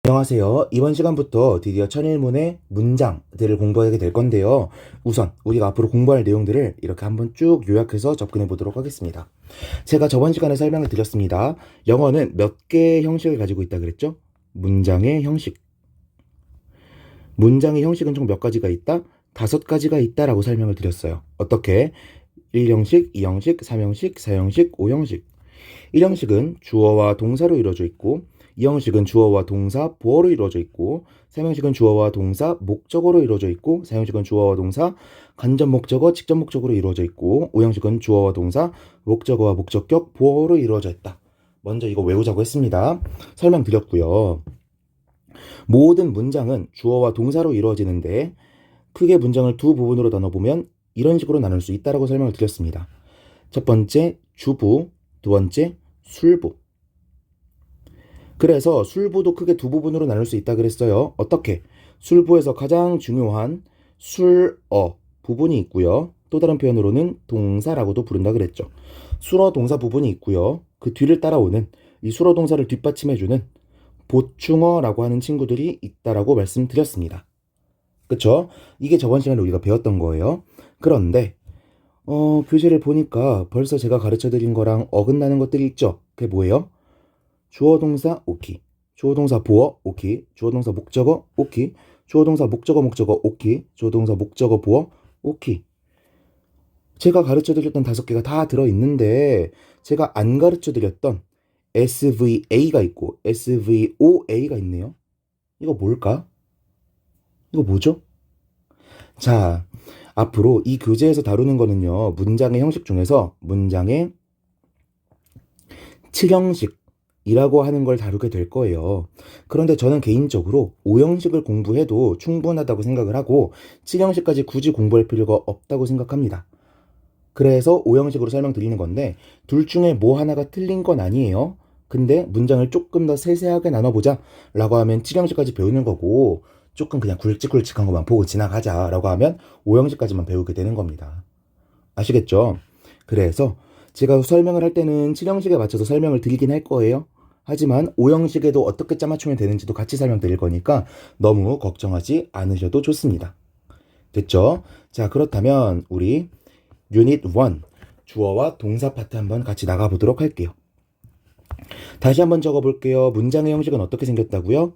안녕하세요. 이번 시간부터 드디어 천일문의 문장들을 공부하게 될 건데요. 우선 우리가 앞으로 공부할 내용들을 이렇게 한번 쭉 요약해서 접근해 보도록 하겠습니다. 제가 저번 시간에 설명을 드렸습니다. 영어는 몇 개의 형식을 가지고 있다 그랬죠? 문장의 형식. 문장의 형식은 총 몇 가지가 있다? 5가지가 있다라고 설명을 드렸어요. 어떻게? 1형식, 2형식, 3형식, 4형식, 5형식. 1형식은 주어와 동사로 이루어져 있고, 2형식은 주어와 동사, 보어로 이루어져 있고, 3형식은 주어와 동사, 목적어로 이루어져 있고, 4형식은 주어와 동사, 간접 목적어, 직접 목적어로 이루어져 있고, 5형식은 주어와 동사, 목적어와 목적격, 보어로 이루어져 있다. 먼저 이거 외우자고 했습니다. 설명드렸고요. 모든 문장은 주어와 동사로 이루어지는데, 크게 문장을 두 부분으로 나눠보면 이런 식으로 나눌 수 있다라고 설명을 드렸습니다. 첫 번째, 주부, 두 번째, 술부. 그래서 술부도 크게 두 부분으로 나눌 수 있다 그랬어요. 어떻게? 술부에서 가장 중요한 술어 부분이 있고요. 또 다른 표현으로는 동사라고도 부른다 그랬죠. 술어 동사 부분이 있고요. 그 뒤를 따라오는 이 술어 동사를 뒷받침해주는 보충어라고 하는 친구들이 있다라고 말씀드렸습니다. 그쵸? 이게 저번 시간에 우리가 배웠던 거예요. 그런데 교재를 보니까 벌써 제가 가르쳐 드린 거랑 어긋나는 것들이 있죠. 그게 뭐예요? 주어 동사 오키, 주어 동사 보어 오키, 주어 동사 목적어 오키, 주어 동사 목적어 오키, 주어 동사 목적어 보어 오키. 제가 가르쳐 드렸던 5개가 다 들어 있는데 제가 안 가르쳐 드렸던 SVA가 있고 SVOA가 있네요. 이거 뭘까? 이거 뭐죠? 자, 앞으로 이 교재에서 다루는 거는요. 문장의 형식 중에서 문장의 7형식이라고 하는 걸 다루게 될 거예요. 그런데 저는 개인적으로 5형식을 공부해도 충분하다고 생각을 하고 7형식까지 굳이 공부할 필요가 없다고 생각합니다. 그래서 5형식으로 설명드리는 건데 둘 중에 뭐 하나가 틀린 건 아니에요. 근데 문장을 조금 더 세세하게 나눠보자 라고 하면 7형식까지 배우는 거고 조금 그냥 굵직굵직한 것만 보고 지나가자 라고 하면 5형식까지만 배우게 되는 겁니다. 아시겠죠? 그래서 제가 설명을 할 때는 7형식에 맞춰서 설명을 드리긴 할 거예요. 하지만 5형식에도 어떻게 짜맞추면 되는지도 같이 설명드릴 거니까 너무 걱정하지 않으셔도 좋습니다. 됐죠? 자, 그렇다면 우리 유닛 1 주어와 동사 파트 한번 같이 나가보도록 할게요. 다시 한번 적어볼게요. 문장의 형식은 어떻게 생겼다고요?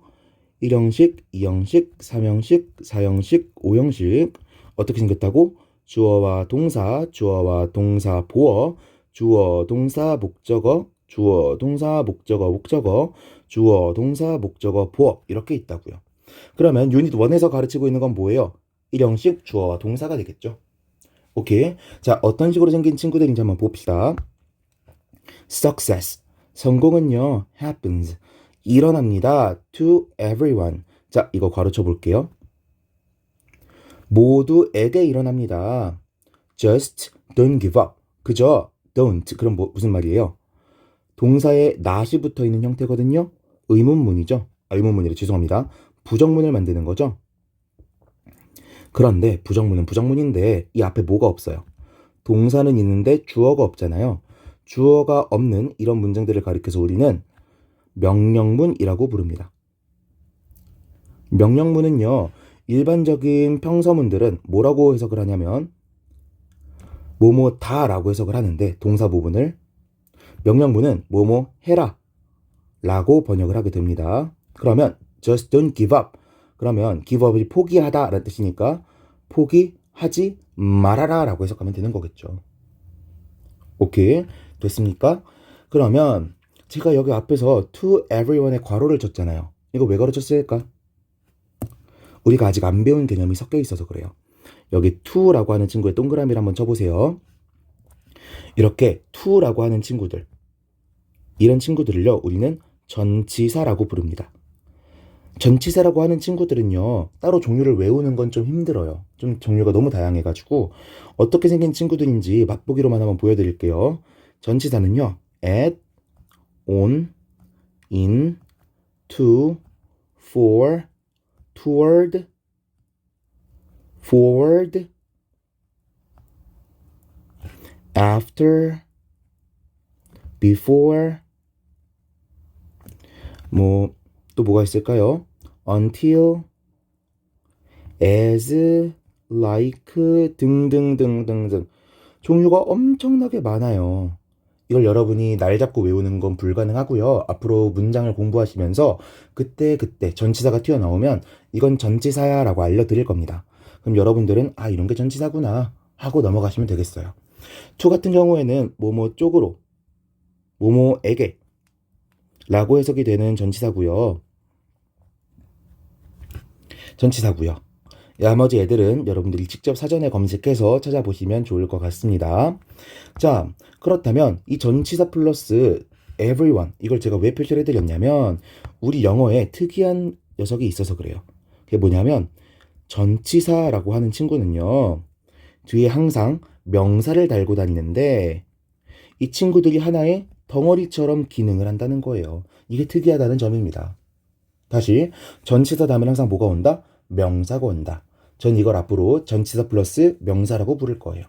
1형식, 2형식, 3형식, 4형식, 5형식. 어떻게 생겼다고? 주어와 동사, 주어와 동사 보어, 주어, 동사, 목적어, 주어, 동사, 목적어, 목적어, 주어, 동사, 목적어, 보어. 이렇게 있다고요. 그러면 유닛 1에서 가르치고 있는 건 뭐예요? 1형식 주어와 동사가 되겠죠. 오케이. 자, 어떤 식으로 생긴 친구들인지 한번 봅시다. Success. 성공은요, happens. 일어납니다. To everyone. 자, 이거 괄호쳐 볼게요. 모두에게 일어납니다. Just don't give up. 그죠? Don't. 그럼 무슨 말이에요? 동사에 not이 붙어 있는 형태거든요. 의문문이죠. 의문문이래. 죄송합니다. 부정문을 만드는 거죠. 그런데 부정문은 부정문인데 이 앞에 뭐가 없어요? 동사는 있는데 주어가 없잖아요. 주어가 없는 이런 문장들을 가리켜서 우리는 명령문이라고 부릅니다. 명령문은요, 일반적인 평서문들은 뭐라고 해석을 하냐면 뭐뭐다라고 해석을 하는데 동사 부분을 명령문은 뭐뭐 해라 라고 번역을 하게 됩니다. 그러면 just don't give up. 그러면 give up이 포기하다 라는 뜻이니까 포기하지 말아라 라고 해석하면 되는 거겠죠. 오케이. 됐습니까? 그러면 제가 여기 앞에서 to everyone의 괄호를 쳤잖아요. 이거 왜 가르쳤을까? 우리가 아직 안 배운 개념이 섞여 있어서 그래요. 여기 to라고 하는 친구의 동그라미를 한번 쳐보세요. 이렇게 to라고 하는 친구들, 이런 친구들을요, 우리는 전치사라고 부릅니다. 전치사라고 하는 친구들은요, 따로 종류를 외우는 건 좀 힘들어요. 좀 종류가 너무 다양해가지고 어떻게 생긴 친구들인지 맛보기로만 한번 보여드릴게요. 전치사는요, at, on, in, to, for, toward, forward, after, before, 뭐 또 뭐가 있을까요? until, as, like 등등등등등 종류가 엄청나게 많아요. 이걸 여러분이 날 잡고 외우는 건 불가능하고요. 앞으로 문장을 공부하시면서 그때 전치사가 튀어나오면 이건 전치사야 라고 알려드릴 겁니다. 그럼 여러분들은 아 이런 게 전치사구나 하고 넘어가시면 되겠어요. to 같은 경우에는 뭐뭐 쪽으로 뭐뭐에게 라고 해석이 되는 전치사고요. 나머지 애들은 여러분들이 직접 사전에 검색해서 찾아보시면 좋을 것 같습니다. 자, 그렇다면 이 전치사 플러스 everyone 이걸 제가 왜 표시를 해드렸냐면 우리 영어에 특이한 녀석이 있어서 그래요. 그게 뭐냐면 전치사라고 하는 친구는요. 뒤에 항상 명사를 달고 다니는데 이 친구들이 하나의 덩어리처럼 기능을 한다는 거예요. 이게 특이하다는 점입니다. 다시 전치사 다음에 항상 뭐가 온다? 명사가 온다. 전 이걸 앞으로 전치사 플러스 명사라고 부를 거예요.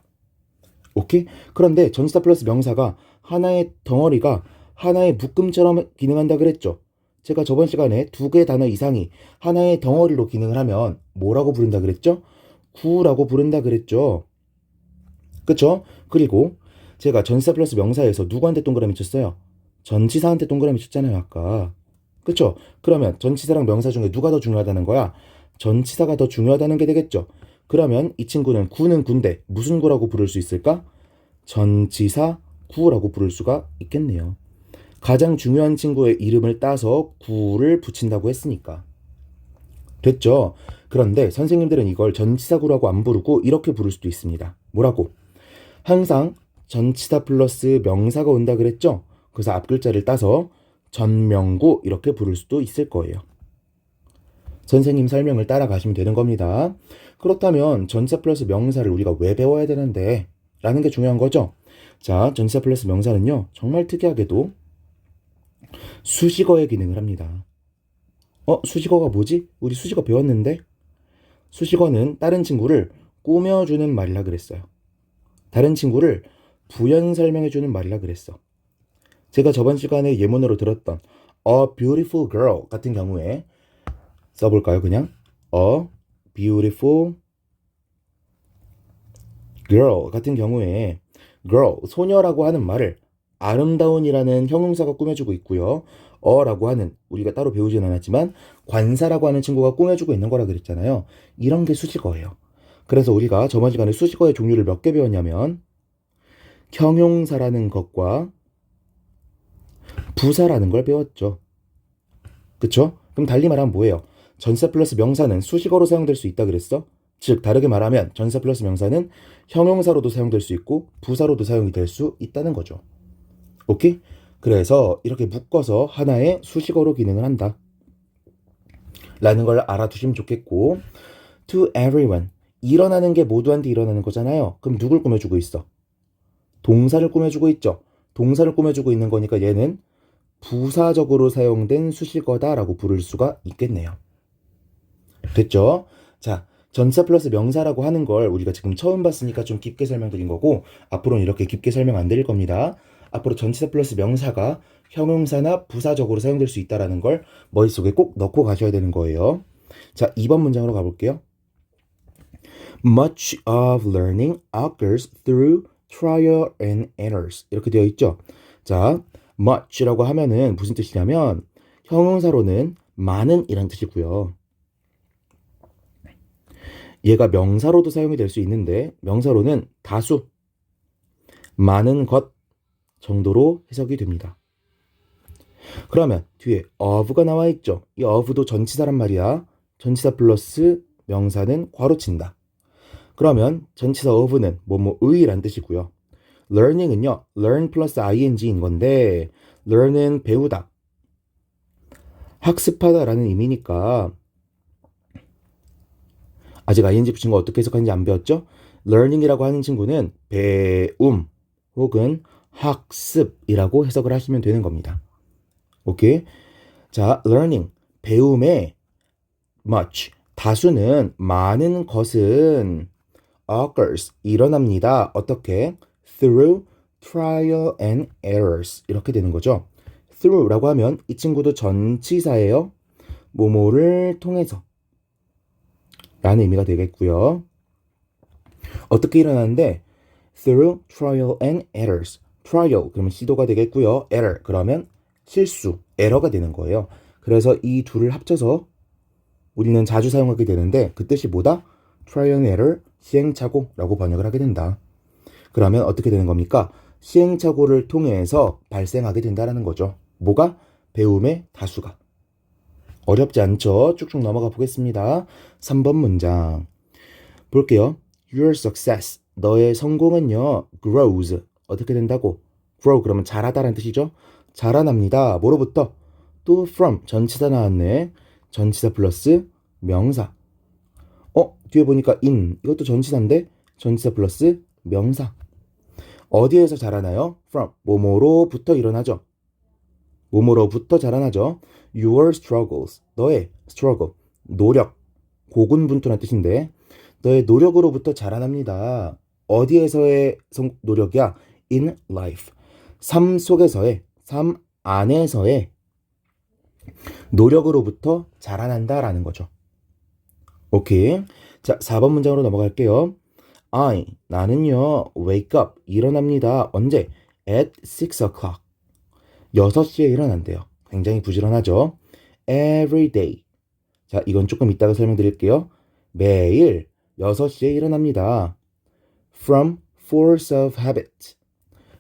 오케이? 그런데 전치사 플러스 명사가 하나의 덩어리가 하나의 묶음처럼 기능한다 그랬죠. 제가 저번 시간에 두 개의 단어 이상이 하나의 덩어리로 기능을 하면 뭐라고 부른다 그랬죠? 구라고 부른다 그랬죠. 그쵸? 그리고 제가 전치사 플러스 명사에서 누구한테 동그라미 쳤어요? 전치사한테 동그라미 쳤잖아요, 아까. 그쵸? 그러면 전치사랑 명사 중에 누가 더 중요하다는 거야? 전치사가 더 중요하다는 게 되겠죠. 그러면 이 친구는 구는 구인데 무슨 구라고 부를 수 있을까? 전치사 구라고 부를 수가 있겠네요. 가장 중요한 친구의 이름을 따서 구를 붙인다고 했으니까. 됐죠? 그런데 선생님들은 이걸 전치사구라고 안 부르고 이렇게 부를 수도 있습니다. 뭐라고? 항상 전치사 플러스 명사가 온다 그랬죠? 그래서 앞글자를 따서 전명구 이렇게 부를 수도 있을 거예요. 선생님 설명을 따라가시면 되는 겁니다. 그렇다면 전치사 플러스 명사를 우리가 왜 배워야 되는데? 라는 게 중요한 거죠. 자, 전치사 플러스 명사는요. 정말 특이하게도 수식어의 기능을 합니다. 수식어가 뭐지? 우리 수식어 배웠는데? 수식어는 다른 친구를 꾸며주는 말이라 그랬어요. 다른 친구를 부연 설명해주는 말이라 그랬어. 제가 저번 시간에 예문으로 들었던 a beautiful girl 같은 경우에 써볼까요? 그냥 a beautiful girl 같은 경우에 girl, 소녀라고 하는 말을 아름다운이라는 형용사가 꾸며주고 있고요. 라고 하는 우리가 따로 배우진 않았지만 관사라고 하는 친구가 꾸며주고 있는 거라 그랬잖아요. 이런 게 수식어예요. 그래서 우리가 저번 시간에 수식어의 종류를 몇 개 배웠냐면 형용사라는 것과 부사라는 걸 배웠죠. 그쵸? 그럼 달리 말하면 뭐예요? 전치사 플러스 명사는 수식어로 사용될 수 있다 그랬어? 즉 다르게 말하면 전치사 플러스 명사는 형용사로도 사용될 수 있고 부사로도 사용이 될 수 있다는 거죠. 오케이? 그래서 이렇게 묶어서 하나의 수식어로 기능을 한다 라는 걸 알아두시면 좋겠고 to everyone 일어나는 게 모두한테 일어나는 거잖아요. 그럼 누굴 꾸며주고 있어? 동사를 꾸며주고 있죠. 동사를 꾸며주고 있는 거니까 얘는 부사적으로 사용된 수식어다라고 부를 수가 있겠네요. 됐죠? 자, 전치사 플러스 명사라고 하는 걸 우리가 지금 처음 봤으니까 좀 깊게 설명드린 거고 앞으로는 이렇게 깊게 설명 안 드릴 겁니다. 앞으로 전치사 플러스 명사가 형용사나 부사적으로 사용될 수 있다는 걸 머릿속에 꼭 넣고 가셔야 되는 거예요. 자, 2번 문장으로 가볼게요. Much of learning occurs through trial and errors. 이렇게 되어 있죠. 자, much라고 하면은 무슨 뜻이냐면 형용사로는 많은 이란 뜻이고요. 얘가 명사로도 사용이 될 수 있는데 명사로는 다수, 많은 것 정도로 해석이 됩니다. 그러면 뒤에 of가 나와 있죠. 이 of도 전치사란 말이야. 전치사 플러스 명사는 괄호친다. 그러면 전치사 of는 뭐뭐의란 뜻이고요. learning은요. learn 플러스 ing인 건데 learn은 배우다, 학습하다라는 의미니까 아직 ing 붙인 거 어떻게 해석하는지 안 배웠죠? learning이라고 하는 친구는 배움 혹은 학습이라고 해석을 하시면 되는 겁니다. 오케이? 자, learning, 배움의 much, 다수는 많은 것은 occurs, 일어납니다. 어떻게? through trial and errors 이렇게 되는 거죠. through라고 하면 이 친구도 전치사예요. 뭐뭐를 통해서 라는 의미가 되겠고요. 어떻게 일어나는데 through trial and errors. trial 그러면 시도가 되겠고요. error 그러면 실수, 에러가 되는 거예요. 그래서 이 둘을 합쳐서 우리는 자주 사용하게 되는데 그 뜻이 뭐다? trial and error, 시행착오라고 번역을 하게 된다. 그러면 어떻게 되는 겁니까? 시행착오를 통해서 발생하게 된다는 거죠. 뭐가? 배움의 다수가. 어렵지 않죠? 쭉쭉 넘어가 보겠습니다. 3번 문장 볼게요. Your success, 너의 성공은요, grows, 어떻게 된다고? grow 그러면 자라다라는 뜻이죠? 자라납니다. 뭐로부터? 또 from, 전치사 나왔네. 전치사 플러스 명사. 뒤에 보니까 in, 이것도 전치사인데 전치사 플러스 명사. 어디에서 자라나요? from, 뭐뭐로부터 일어나죠. 뭐뭐로부터 자라나죠. Your struggles, 너의 struggle, 노력, 고군분투란 뜻인데 너의 노력으로부터 자라납니다. 어디에서의 노력이야? In life, 삶 속에서의, 삶 안에서의 노력으로부터 자라난다라는 거죠. 오케이. 자, 4번 문장으로 넘어갈게요. 나는요, wake up, 일어납니다. 언제? At 6 o'clock. 6시에 일어난대요. 굉장히 부지런하죠. Every day. 자, 이건 조금 이따가 설명드릴게요. 매일 6시에 일어납니다. From force of habit.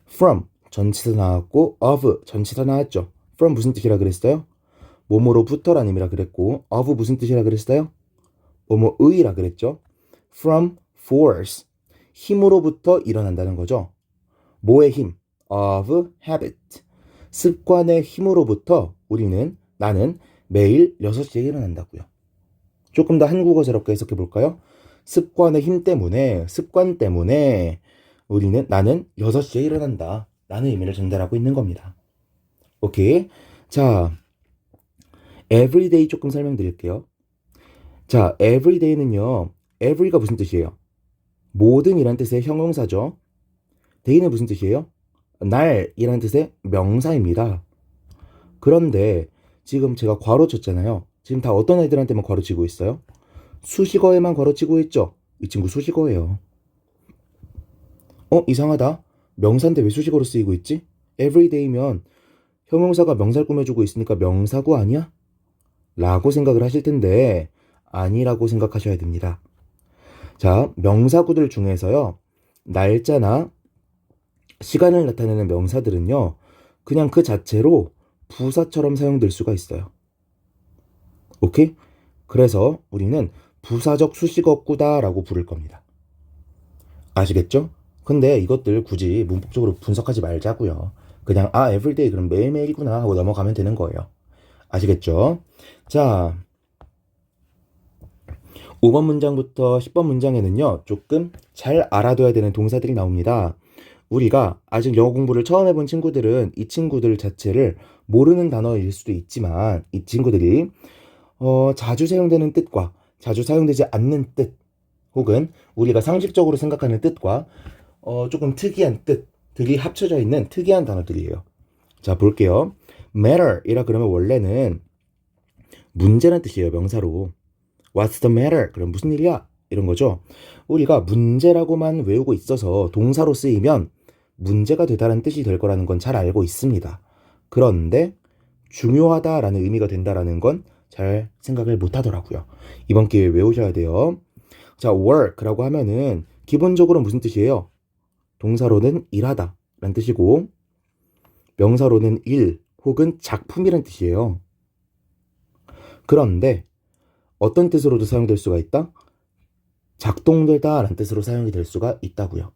From, 전치사 나왔고, of, 전치사 나왔죠. From 무슨 뜻이라 그랬어요? 뭐뭐로부터라는 의미라 그랬고, of 무슨 뜻이라 그랬어요? 뭐뭐의라 그랬죠. From force, 힘으로부터 일어난다는 거죠. 뭐의 힘? of habit. 습관의 힘으로부터 나는 매일 6시에 일어난다고요. 조금 더 한국어스럽게 해석해 볼까요? 습관의 힘 때문에, 습관 때문에 나는 6시에 일어난다 라는 의미를 전달하고 있는 겁니다. 오케이. 자, everyday 조금 설명드릴게요. 자, everyday는요, every가 무슨 뜻이에요? 모든이란 뜻의 형용사죠. day는 무슨 뜻이에요? 날이란 뜻의 명사입니다. 그런데 지금 제가 괄호 쳤잖아요. 지금 다 어떤 애들한테만 괄호 치고 있어요? 수식어에만 괄호 치고 있죠? 이 친구 수식어예요. 이상하다. 명사인데 왜 수식어로 쓰이고 있지? everyday면 형용사가 명사를 꾸며주고 있으니까 명사구 아니야? 라고 생각을 하실 텐데 아니라고 생각하셔야 됩니다. 자, 명사구들 중에서요, 날짜나 시간을 나타내는 명사들은요, 그냥 그 자체로 부사처럼 사용될 수가 있어요. 오케이? 그래서 우리는 부사적 수식어구다 라고 부를 겁니다. 아시겠죠? 근데 이것들 굳이 문법적으로 분석하지 말자고요. 그냥 everyday 그럼 매일매일이구나 하고 넘어가면 되는 거예요. 아시겠죠? 자, 5번 문장부터 10번 문장에는요, 조금 잘 알아둬야 되는 동사들이 나옵니다. 우리가 아직 영어 공부를 처음 해본 친구들은 이 친구들 자체를 모르는 단어일 수도 있지만 이 친구들이 자주 사용되는 뜻과 자주 사용되지 않는 뜻 혹은 우리가 상식적으로 생각하는 뜻과 조금 특이한 뜻들이 합쳐져 있는 특이한 단어들이에요. 자, 볼게요. matter이라 그러면 원래는 문제란 뜻이에요. 명사로. What's the matter? 그럼 무슨 일이야? 이런 거죠. 우리가 문제라고만 외우고 있어서 동사로 쓰이면 문제가 되다라는 뜻이 될 거라는 건 잘 알고 있습니다. 그런데 중요하다라는 의미가 된다라는 건 잘 생각을 못 하더라고요. 이번 기회에 외우셔야 돼요. 자, work라고 하면은 기본적으로 무슨 뜻이에요? 동사로는 일하다 라는 뜻이고 명사로는 일 혹은 작품이란 뜻이에요. 그런데 어떤 뜻으로도 사용될 수가 있다? 작동되다 라는 뜻으로 사용이 될 수가 있다고요.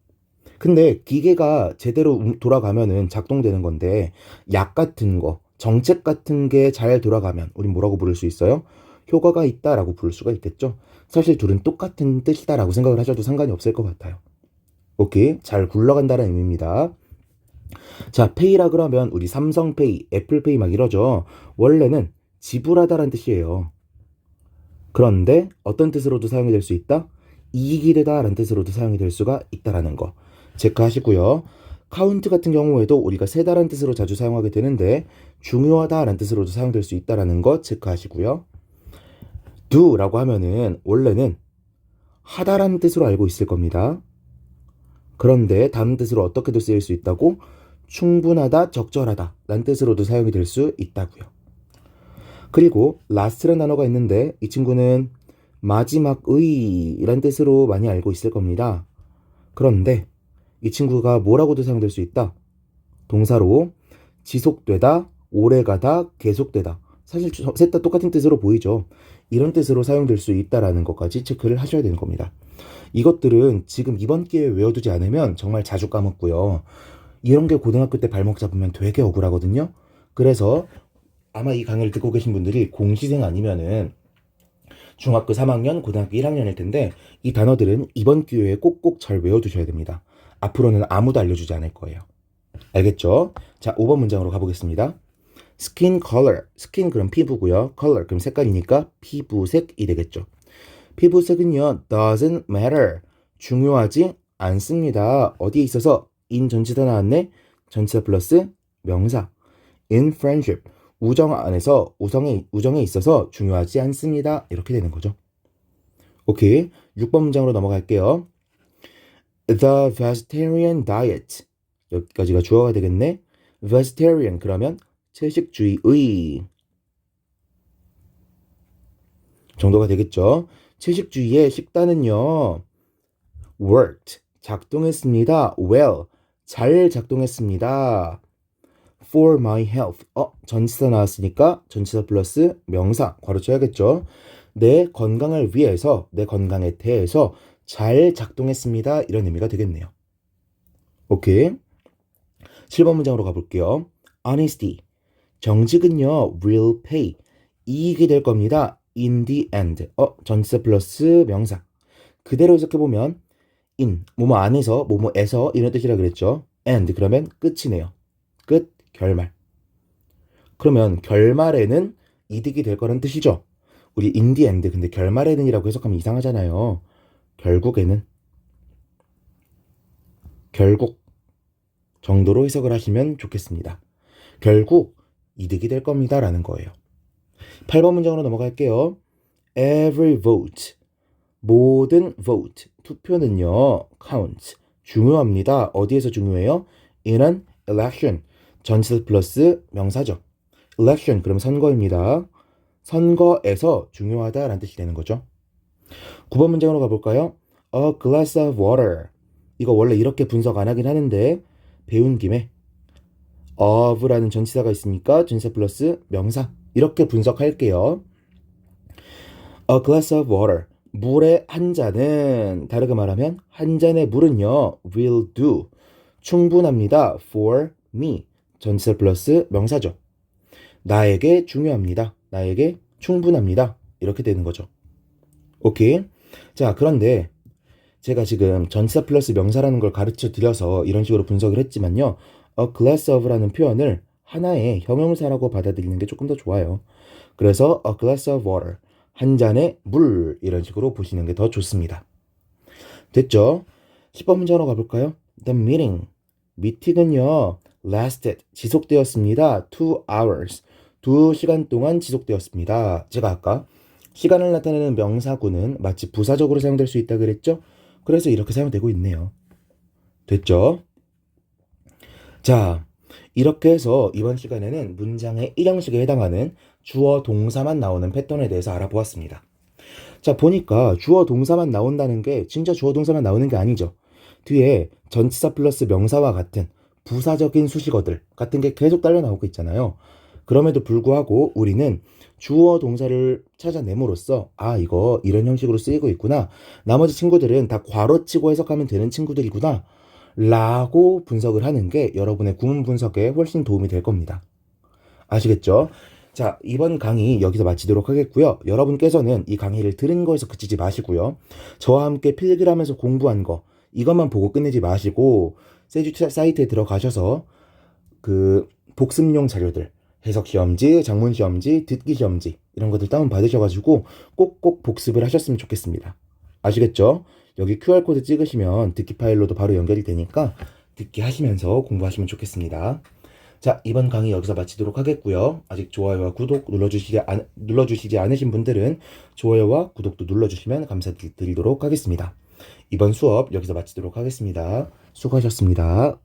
근데 기계가 제대로 돌아가면은 작동되는 건데 약 같은 거, 정책 같은 게 잘 돌아가면 우린 뭐라고 부를 수 있어요? 효과가 있다라고 부를 수가 있겠죠. 사실 둘은 똑같은 뜻이다라고 생각을 하셔도 상관이 없을 것 같아요. 오케이, 잘 굴러간다는 의미입니다. 자, 페이라 그러면 우리 삼성페이, 애플페이 막 이러죠. 원래는 지불하다라는 뜻이에요. 그런데 어떤 뜻으로도 사용이 될 수 있다? 이익이 되다라는 뜻으로도 사용이 될 수가 있다라는 거 체크하시고요. 카운트 같은 경우에도 우리가 세다라는 뜻으로 자주 사용하게 되는데 중요하다라는 뜻으로도 사용될 수 있다라는 거 체크하시고요. do라고 하면은 원래는 하다라는 뜻으로 알고 있을 겁니다. 그런데 다른 뜻으로 어떻게도 쓰일 수 있다고? 충분하다, 적절하다 라는 뜻으로도 사용이 될 수 있다고요. 그리고 last라는 단어가 있는데 이 친구는 마지막의 이란 뜻으로 많이 알고 있을 겁니다. 그런데 이 친구가 뭐라고도 사용될 수 있다? 동사로 지속되다, 오래가다, 계속되다. 사실 셋 다 똑같은 뜻으로 보이죠. 이런 뜻으로 사용될 수 있다라는 것까지 체크를 하셔야 되는 겁니다. 이것들은 지금 이번 기회에 외워두지 않으면 정말 자주 까먹고요. 이런 게 고등학교 때 발목 잡으면 되게 억울하거든요. 그래서 아마 이 강의를 듣고 계신 분들이 공시생 아니면은 중학교 3학년, 고등학교 1학년일 텐데 이 단어들은 이번 기회에 꼭꼭 잘 외워두셔야 됩니다. 앞으로는 아무도 알려주지 않을 거예요. 알겠죠? 자, 5번 문장으로 가보겠습니다. skin color, skin 그럼 피부고요. color 그럼 색깔이니까 피부색이 되겠죠. 피부색은요 doesn't matter, 중요하지 않습니다. 어디에 있어서 in 전치사 나왔네. 전치사 플러스 명사. in friendship, 우정 안에서 우정에 있어서 중요하지 않습니다. 이렇게 되는 거죠. 오케이, 6번 문장으로 넘어갈게요. The vegetarian diet, 여기까지가 주어가 되겠네. vegetarian 그러면 채식주의의 정도가 되겠죠. 채식주의의 식단은요 worked, 작동했습니다. well, 잘 작동했습니다. for my health, 전치사 나왔으니까 전치사 플러스 명사 괄호 쳐야겠죠. 내 건강을 위해서, 내 건강에 대해서 잘 작동했습니다. 이런 의미가 되겠네요. 오케이, 7번 문장으로 가볼게요. honesty, 정직은요 will pay, 이익이 될 겁니다. in the end, 전치사 플러스 명사. 그대로 해석해보면 in, 뭐뭐 안에서, 뭐뭐에서 이런 뜻이라 그랬죠. and 그러면 끝이네요. 끝, 결말. 그러면 결말에는 이득이 될 거란 뜻이죠. 우리 in the end, 근데 결말에는 이라고 해석하면 이상하잖아요. 결국에는, 결국 정도로 해석을 하시면 좋겠습니다. 결국 이득이 될 겁니다 라는 거예요. 8번 문장으로 넘어갈게요. Every vote, 모든 vote, 투표는요 counts, 중요합니다. 어디에서 중요해요? In an election, 전치사 플러스 명사죠. election 그럼 선거입니다. 선거에서 중요하다라는 뜻이 되는 거죠. 9번 문장으로 가볼까요? A glass of water, 이거 원래 이렇게 분석 안 하긴 하는데 배운 김에 of라는 전치사가 있으니까 전치사 플러스 명사 이렇게 분석할게요. A glass of water, 물의 한 잔은, 다르게 말하면 한 잔의 물은요 will do, 충분합니다. for me, 전치사 플러스 명사죠. 나에게 중요합니다. 나에게 충분합니다. 이렇게 되는 거죠. 오케이. 자, 그런데 제가 지금 전치사 플러스 명사라는 걸 가르쳐 드려서 이런 식으로 분석을 했지만요. A glass of라는 표현을 하나의 형용사라고 받아들이는 게 조금 더 좋아요. 그래서 a glass of water, 한 잔의 물, 이런 식으로 보시는 게 더 좋습니다. 됐죠? 10번 문제로 가볼까요? The meeting, 미팅은요 lasted, 지속되었습니다. 2 hours, 2시간 동안 지속되었습니다. 제가 아까 시간을 나타내는 명사구는 마치 부사적으로 사용될 수 있다 그랬죠? 그래서 이렇게 사용되고 있네요. 됐죠? 자, 이렇게 해서 이번 시간에는 문장의 1형식에 해당하는 주어 동사만 나오는 패턴에 대해서 알아보았습니다. 자, 보니까 주어 동사만 나온다는 게 진짜 주어 동사만 나오는 게 아니죠. 뒤에 전치사 플러스 명사와 같은 부사적인 수식어들 같은 게 계속 딸려 나오고 있잖아요. 그럼에도 불구하고 우리는 주어 동사를 찾아냄으로써 이거 이런 형식으로 쓰이고 있구나, 나머지 친구들은 다 괄호치고 해석하면 되는 친구들이구나 라고 분석을 하는 게 여러분의 구문 분석에 훨씬 도움이 될 겁니다. 아시겠죠? 자, 이번 강의 여기서 마치도록 하겠고요. 여러분께서는 이 강의를 들은 거에서 그치지 마시고요. 저와 함께 필기하면서 공부한 거 이것만 보고 끝내지 마시고 세주 사이트에 들어가셔서 그 복습용 자료들, 해석시험지, 작문시험지, 듣기시험지 이런 것들 다운받으셔가지고 꼭꼭 복습을 하셨으면 좋겠습니다. 아시겠죠? 여기 QR코드 찍으시면 듣기 파일로도 바로 연결이 되니까 듣기 하시면서 공부하시면 좋겠습니다. 자, 이번 강의 여기서 마치도록 하겠고요. 아직 좋아요와 구독 눌러주시지 않으신 분들은 좋아요와 구독도 눌러주시면 감사드리도록 하겠습니다. 이번 수업 여기서 마치도록 하겠습니다. 수고하셨습니다.